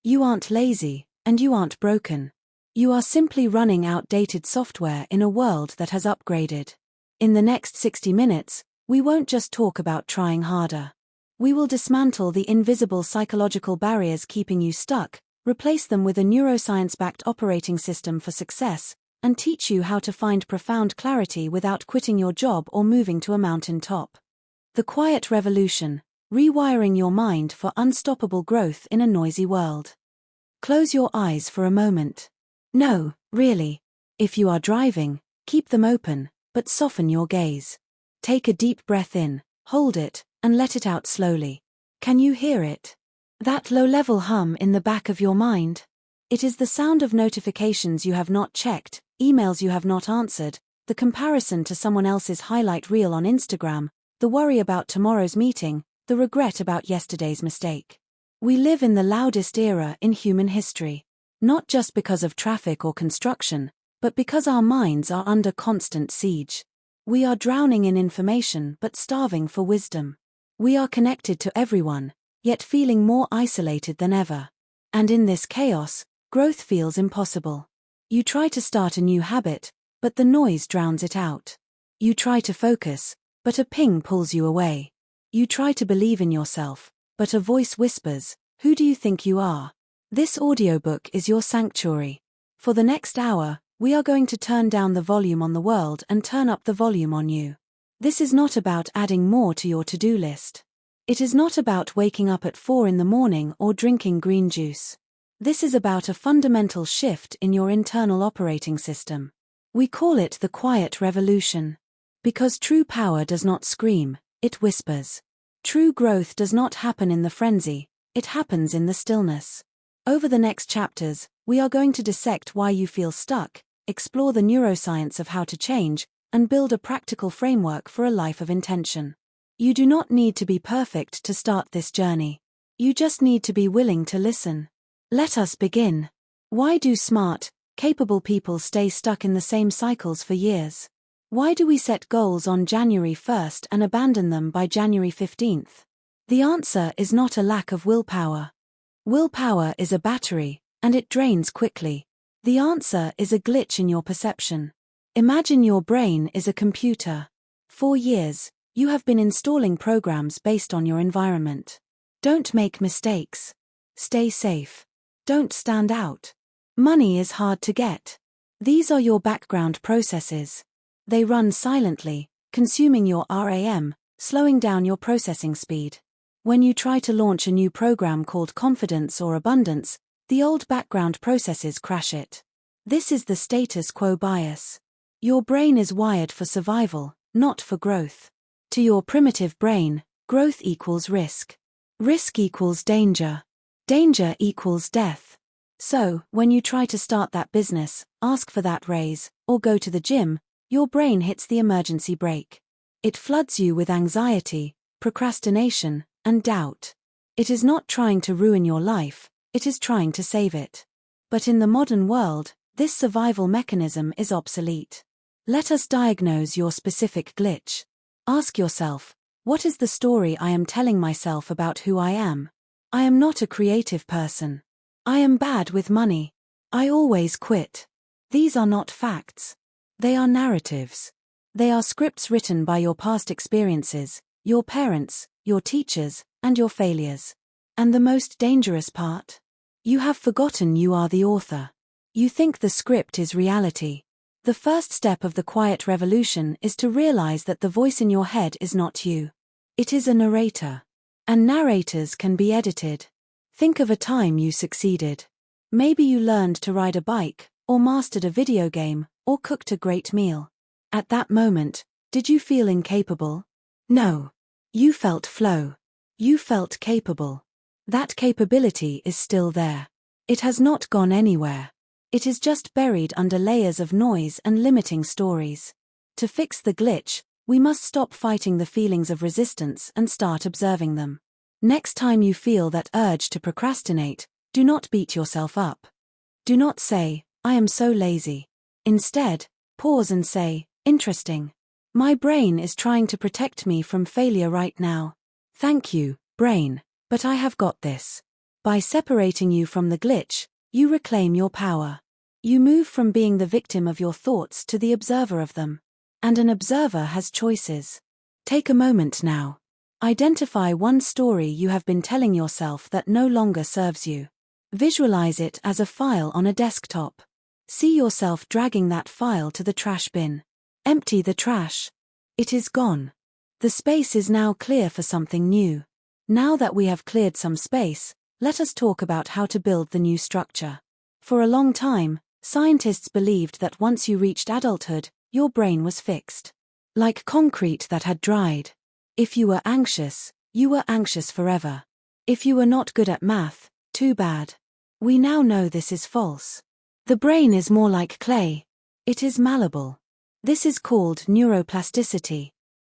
You aren't lazy, and you aren't broken. You are simply running outdated software in a world that has upgraded. In the next 60 minutes, we won't just talk about trying harder. We will dismantle the invisible psychological barriers keeping you stuck, replace them with a neuroscience-backed operating system for success, and teach you how to find profound clarity without quitting your job or moving to a mountaintop. The Quiet Revolution: Rewiring Your Mind for Unstoppable Growth in a Noisy World. Close your eyes for a moment. No, really. If you are driving, keep them open, but soften your gaze. Take a deep breath in, hold it, and let it out slowly. Can you hear it? That low-level hum in the back of your mind? It is the sound of notifications you have not checked, emails you have not answered, the comparison to someone else's highlight reel on Instagram, the worry about tomorrow's meeting, the regret about yesterday's mistake. We live in the loudest era in human history. Not just because of traffic or construction, but because our minds are under constant siege. We are drowning in information but starving for wisdom. We are connected to everyone, yet feeling more isolated than ever. And in this chaos, growth feels impossible. You try to start a new habit, but the noise drowns it out. You try to focus, but a ping pulls you away. You try to believe in yourself, but a voice whispers, "Who do you think you are?" This audiobook is your sanctuary. For the next hour, we are going to turn down the volume on the world and turn up the volume on you. This is not about adding more to your to-do list. It is not about waking up at 4 in the morning or drinking green juice. This is about a fundamental shift in your internal operating system. We call it the Quiet Revolution. Because true power does not scream, it whispers. True growth does not happen in the frenzy, it happens in the stillness. Over the next chapters, we are going to dissect why you feel stuck, explore the neuroscience of how to change, and build a practical framework for a life of intention. You do not need to be perfect to start this journey. You just need to be willing to listen. Let us begin. Why do smart, capable people stay stuck in the same cycles for years? Why do we set goals on January 1st and abandon them by January 15th? The answer is not a lack of willpower. Willpower is a battery, and it drains quickly. The answer is a glitch in your perception. Imagine your brain is a computer. For years, you have been installing programs based on your environment. Don't make mistakes. Stay safe. Don't stand out. Money is hard to get. These are your background processes. They run silently, consuming your RAM, slowing down your processing speed. When you try to launch a new program called confidence or abundance, the old background processes crash it. This is the status quo bias. Your brain is wired for survival, not for growth. To your primitive brain, growth equals risk. Risk equals danger. Danger equals death. So, when you try to start that business, ask for that raise, or go to the gym, your brain hits the emergency brake. It floods you with anxiety, procrastination, and doubt. It is not trying to ruin your life, it is trying to save it. But in the modern world, this survival mechanism is obsolete. Let us diagnose your specific glitch. Ask yourself, what is the story I am telling myself about who I am? I am not a creative person. I am bad with money. I always quit. These are not facts. They are narratives. They are scripts written by your past experiences, your parents, your teachers, and your failures. And the most dangerous part? You have forgotten you are the author. You think the script is reality. The first step of the Quiet Revolution is to realize that the voice in your head is not you. It is a narrator. And narrators can be edited. Think of a time you succeeded. Maybe you learned to ride a bike, or mastered a video game, or cooked a great meal. At that moment, did you feel incapable? No. You felt flow. You felt capable. That capability is still there. It has not gone anywhere. It is just buried under layers of noise and limiting stories. To fix the glitch, we must stop fighting the feelings of resistance and start observing them. Next time you feel that urge to procrastinate, do not beat yourself up. Do not say, "I am so lazy." Instead, pause and say, "Interesting. My brain is trying to protect me from failure right now. Thank you, brain, but I have got this." By separating you from the glitch, you reclaim your power. You move from being the victim of your thoughts to the observer of them. And an observer has choices. Take a moment now. Identify one story you have been telling yourself that no longer serves you. Visualize it as a file on a desktop. See yourself dragging that file to the trash bin. Empty the trash. It is gone. The space is now clear for something new. Now that we have cleared some space, let us talk about how to build the new structure. For a long time, scientists believed that once you reached adulthood, your brain was fixed. Like concrete that had dried. If you were anxious forever. If you were not good at math, too bad. We now know this is false. The brain is more like clay. It is malleable. This is called neuroplasticity.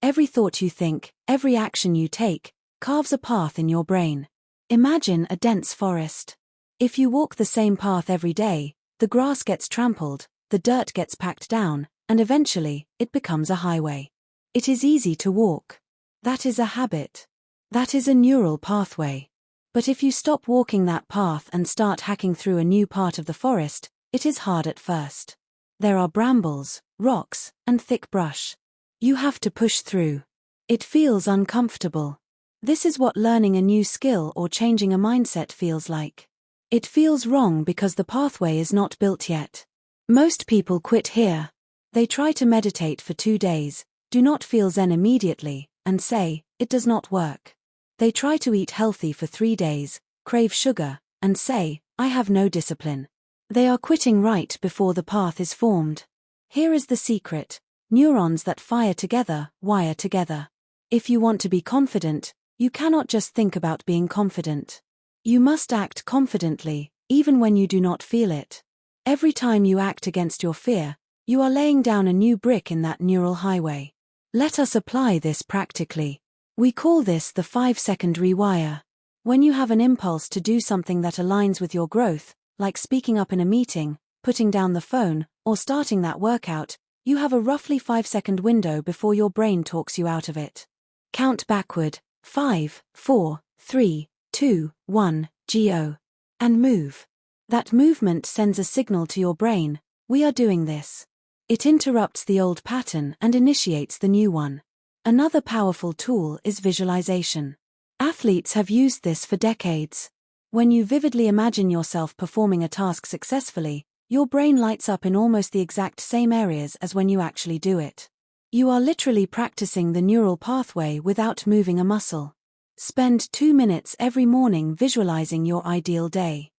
Every thought you think, every action you take, carves a path in your brain. Imagine a dense forest. If you walk the same path every day, the grass gets trampled, the dirt gets packed down, and eventually, it becomes a highway. It is easy to walk. That is a habit. That is a neural pathway. But if you stop walking that path and start hacking through a new part of the forest, it is hard at first. There are brambles, rocks, and thick brush. You have to push through. It feels uncomfortable. This is what learning a new skill or changing a mindset feels like. It feels wrong because the pathway is not built yet. Most people quit here. They try to meditate for 2 days, do not feel zen immediately, and say, it does not work. They try to eat healthy for 3 days, crave sugar, and say, I have no discipline. They are quitting right before the path is formed. Here is the secret. Neurons that fire together, wire together. If you want to be confident, you cannot just think about being confident. You must act confidently, even when you do not feel it. Every time you act against your fear, you are laying down a new brick in that neural highway. Let us apply this practically. We call this the 5-second rewire. When you have an impulse to do something that aligns with your growth, like speaking up in a meeting, putting down the phone, or starting that workout, you have a roughly 5-second window before your brain talks you out of it. Count backward, 5, 4, 3, 2, 1, go. And move. That movement sends a signal to your brain, we are doing this. It interrupts the old pattern and initiates the new one. Another powerful tool is visualization. Athletes have used this for decades. When you vividly imagine yourself performing a task successfully, your brain lights up in almost the exact same areas as when you actually do it. You are literally practicing the neural pathway without moving a muscle. Spend 2 minutes every morning visualizing your ideal day.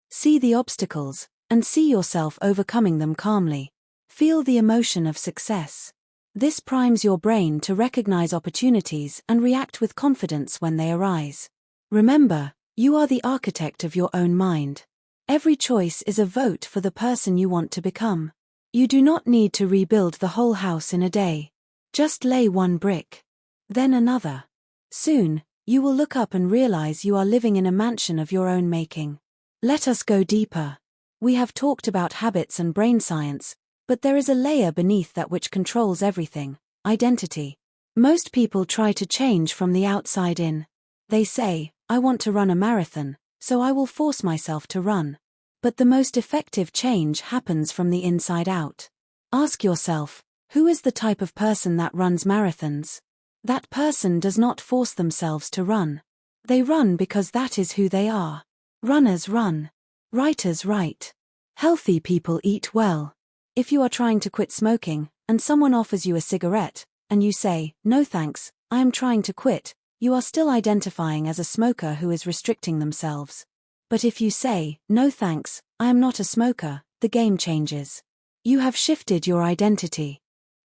See the obstacles, and see yourself overcoming them calmly. Feel the emotion of success. This primes your brain to recognize opportunities and react with confidence when they arise. Remember, you are the architect of your own mind. Every choice is a vote for the person you want to become. You do not need to rebuild the whole house in a day. Just lay one brick. Then another. Soon, you will look up and realize you are living in a mansion of your own making. Let us go deeper. We have talked about habits and brain science, but there is a layer beneath that which controls everything: identity. Most people try to change from the outside in. They say, I want to run a marathon, so I will force myself to run. But the most effective change happens from the inside out. Ask yourself, who is the type of person that runs marathons? That person does not force themselves to run. They run because that is who they are. Runners run. Writers write. Healthy people eat well. If you are trying to quit smoking, and someone offers you a cigarette, and you say, no thanks, I am trying to quit, you are still identifying as a smoker who is restricting themselves. But if you say, no thanks, I am not a smoker, the game changes. You have shifted your identity.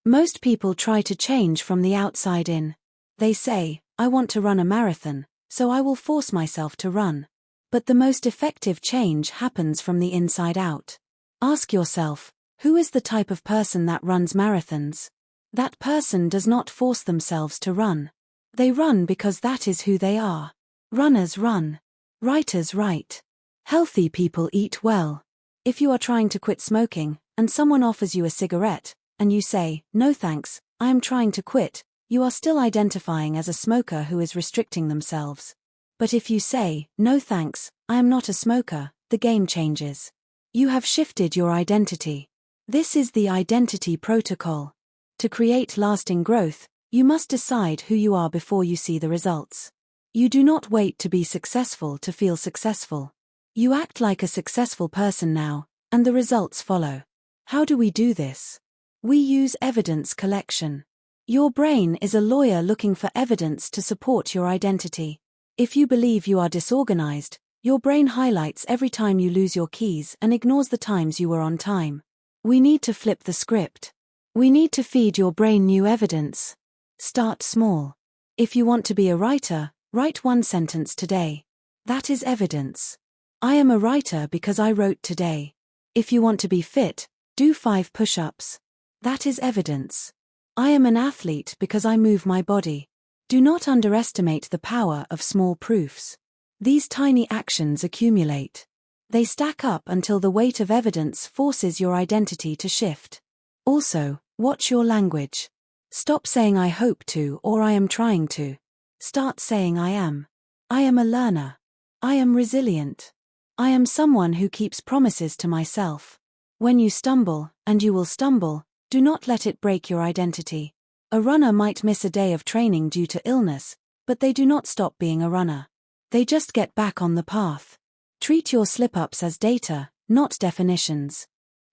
Most people try to change from the outside in. They say, I want to run a marathon, so I will force myself to run. But the most effective change happens from the inside out. Ask yourself, who is the type of person that runs marathons? That person does not force themselves to run. They run because that is who they are. Runners run. Writers write. Healthy people eat well. If you are trying to quit smoking, and someone offers you a cigarette, and you say, no thanks, I am trying to quit, you are still identifying as a smoker who is restricting themselves. But if you say, no thanks, I am not a smoker, the game changes. You have shifted your identity. This is the identity protocol. To create lasting growth, you must decide who you are before you see the results. You do not wait to be successful to feel successful. You act like a successful person now, and the results follow. How do we do this? We use evidence collection. Your brain is a lawyer looking for evidence to support your identity. If you believe you are disorganized, your brain highlights every time you lose your keys and ignores the times you were on time. We need to flip the script. We need to feed your brain new evidence. Start small. If you want to be a writer, write one sentence today. That is evidence. I am a writer because I wrote today. If you want to be fit, do 5 push-ups. That is evidence. I am an athlete because I move my body. Do not underestimate the power of small proofs. These tiny actions accumulate. They stack up until the weight of evidence forces your identity to shift. Also, watch your language. Stop saying I hope to or I am trying to. Start saying I am. I am a learner. I am resilient. I am someone who keeps promises to myself. When you stumble, and you will stumble, do not let it break your identity. A runner might miss a day of training due to illness, but they do not stop being a runner. They just get back on the path. Treat your slip-ups as data, not definitions.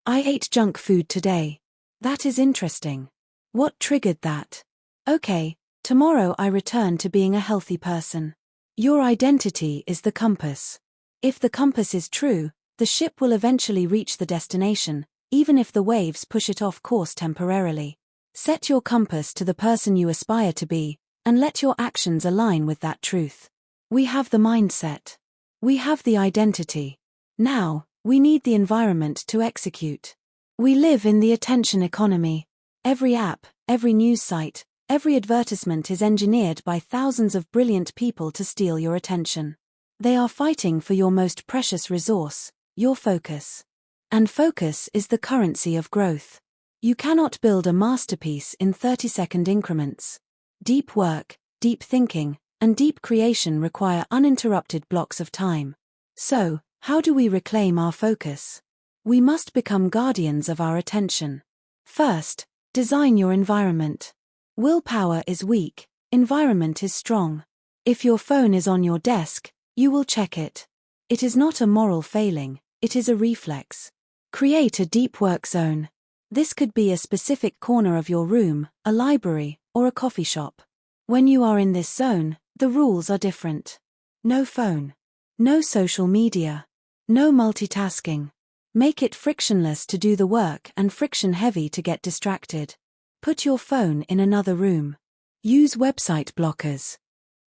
I ate junk food today. That is interesting. What triggered that? Okay, tomorrow I return to being a healthy person. Your identity is the compass. If the compass is true, the ship will eventually reach the destination, even if the waves push it off course temporarily. Set your compass to the person you aspire to be, and let your actions align with that truth. We have the mindset. We have the identity. Now, we need the environment to execute. We live in the attention economy. Every app, every news site, every advertisement is engineered by thousands of brilliant people to steal your attention. They are fighting for your most precious resource, your focus. And focus is the currency of growth. You cannot build a masterpiece in 30-second increments. Deep work, deep thinking, and deep creation require uninterrupted blocks of time. So, how do we reclaim our focus? We must become guardians of our attention. First, design your environment. Willpower is weak, environment is strong. If your phone is on your desk, you will check it. It is not a moral failing, it is a reflex. Create a deep work zone. This could be a specific corner of your room, a library, or a coffee shop. When you are in this zone, the rules are different. No phone. No social media. No multitasking. Make it frictionless to do the work and friction-heavy to get distracted. Put your phone in another room. Use website blockers.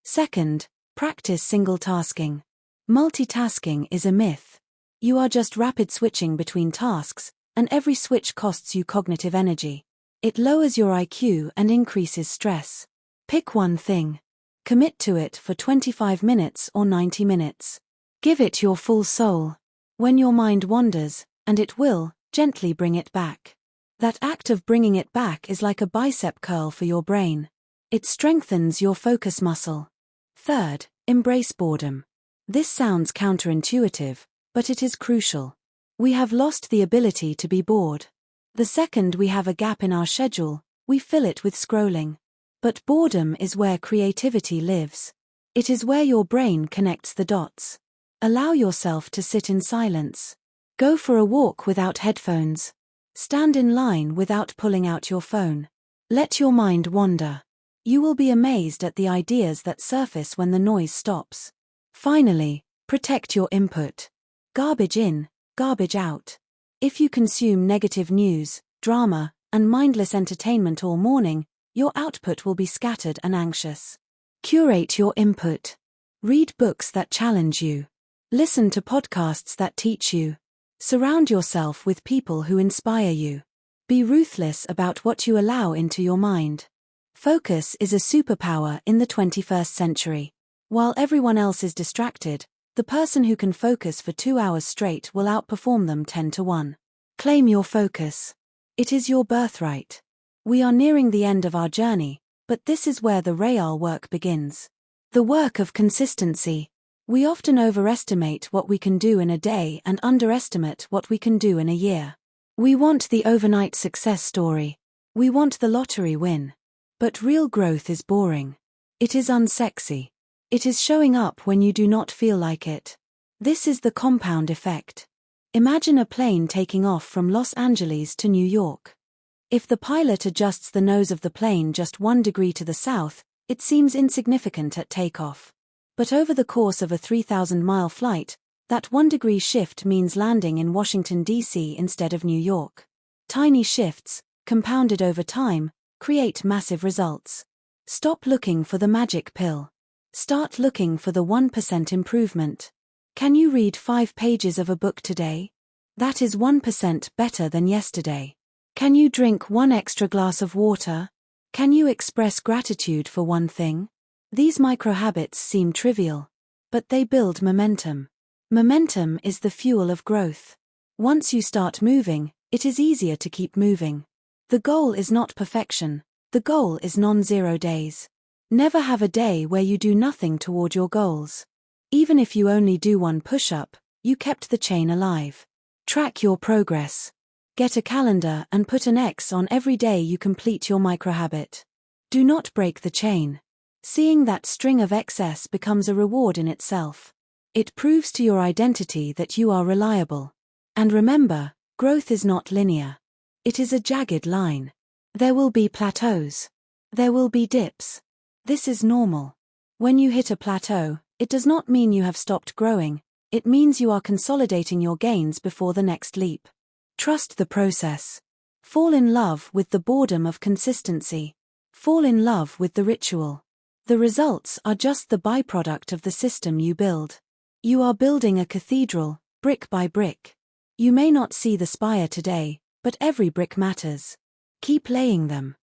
Second, practice single-tasking. Multitasking is a myth. You are just rapid switching between tasks, and every switch costs you cognitive energy. It lowers your IQ and increases stress. Pick one thing. Commit to it for 25 minutes or 90 minutes. Give it your full soul. When your mind wanders, and it will, gently bring it back. That act of bringing it back is like a bicep curl for your brain. It strengthens your focus muscle. Third, embrace boredom. This sounds counterintuitive, but it is crucial. We have lost the ability to be bored. The second we have a gap in our schedule, we fill it with scrolling. But boredom is where creativity lives. It is where your brain connects the dots. Allow yourself to sit in silence. Go for a walk without headphones. Stand in line without pulling out your phone. Let your mind wander. You will be amazed at the ideas that surface when the noise stops. Finally, protect your input. Garbage in, garbage out. If you consume negative news, drama, and mindless entertainment all morning, your output will be scattered and anxious. Curate your input. Read books that challenge you. Listen to podcasts that teach you. Surround yourself with people who inspire you. Be ruthless about what you allow into your mind. Focus is a superpower in the 21st century. While everyone else is distracted, the person who can focus for 2 hours straight will outperform them 10 to 1. Claim your focus. It is your birthright. We are nearing the end of our journey, but this is where the real work begins. The work of consistency. We often overestimate what we can do in a day and underestimate what we can do in a year. We want the overnight success story. We want the lottery win. But real growth is boring. It is unsexy. It is showing up when you do not feel like it. This is the compound effect. Imagine a plane taking off from Los Angeles to New York. If the pilot adjusts the nose of the plane just 1 degree to the south, it seems insignificant at takeoff. But over the course of a 3,000-mile flight, that 1 degree shift means landing in Washington, D.C. instead of New York. Tiny shifts, compounded over time, create massive results. Stop looking for the magic pill. Start looking for the 1% improvement. Can you read 5 pages of a book today? That is 1% better than yesterday. Can you drink 1 extra glass of water? Can you express gratitude for one thing? These micro-habits seem trivial, but they build momentum. Momentum is the fuel of growth. Once you start moving, it is easier to keep moving. The goal is not perfection. The goal is non-zero days. Never have a day where you do nothing toward your goals. Even if you only do 1 push-up, you kept the chain alive. Track your progress. Get a calendar and put an X on every day you complete your microhabit. Do not break the chain. Seeing that string of excess becomes a reward in itself. It proves to your identity that you are reliable. And remember, growth is not linear. It is a jagged line. There will be plateaus. There will be dips. This is normal. When you hit a plateau, it does not mean you have stopped growing. It means you are consolidating your gains before the next leap. Trust the process. Fall in love with the boredom of consistency. Fall in love with the ritual. The results are just the byproduct of the system you build. You are building a cathedral, brick by brick. You may not see the spire today, but every brick matters. Keep laying them.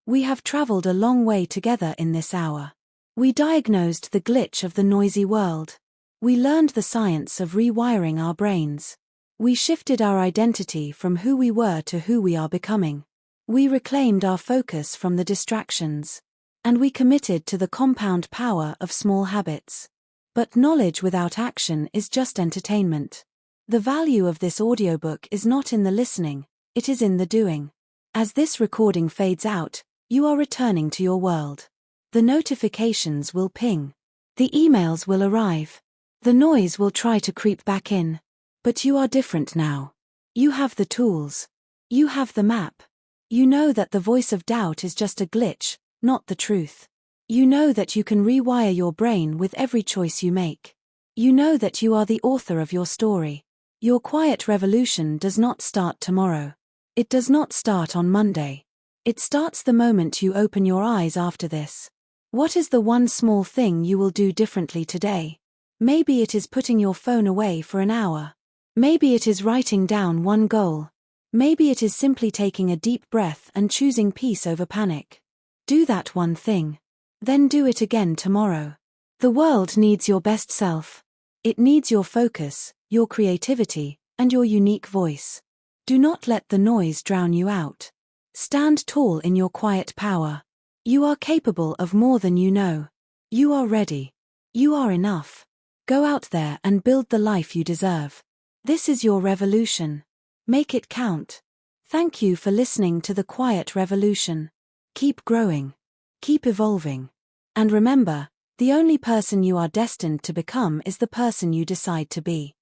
We have traveled a long way together in this hour. We diagnosed the glitch of the noisy world. We learned the science of rewiring our brains. We shifted our identity from who we were to who we are becoming. We reclaimed our focus from the distractions. And we committed to the compound power of small habits. But knowledge without action is just entertainment. The value of this audiobook is not in the listening, it is in the doing. As this recording fades out, you are returning to your world. The notifications will ping. The emails will arrive. The noise will try to creep back in. But you are different now. You have the tools. You have the map. You know that the voice of doubt is just a glitch, not the truth. You know that you can rewire your brain with every choice you make. You know that you are the author of your story. Your quiet revolution does not start tomorrow. It does not start on Monday. It starts the moment you open your eyes after this. What is the one small thing you will do differently today? Maybe it is putting your phone away for an hour. Maybe it is writing down 1 goal. Maybe it is simply taking a deep breath and choosing peace over panic. Do that one thing. Then do it again tomorrow. The world needs your best self. It needs your focus, your creativity, and your unique voice. Do not let the noise drown you out. Stand tall in your quiet power. You are capable of more than you know. You are ready. You are enough. Go out there and build the life you deserve. This is your revolution. Make it count. Thank you for listening to The Quiet Revolution. Keep growing. Keep evolving. And remember, the only person you are destined to become is the person you decide to be.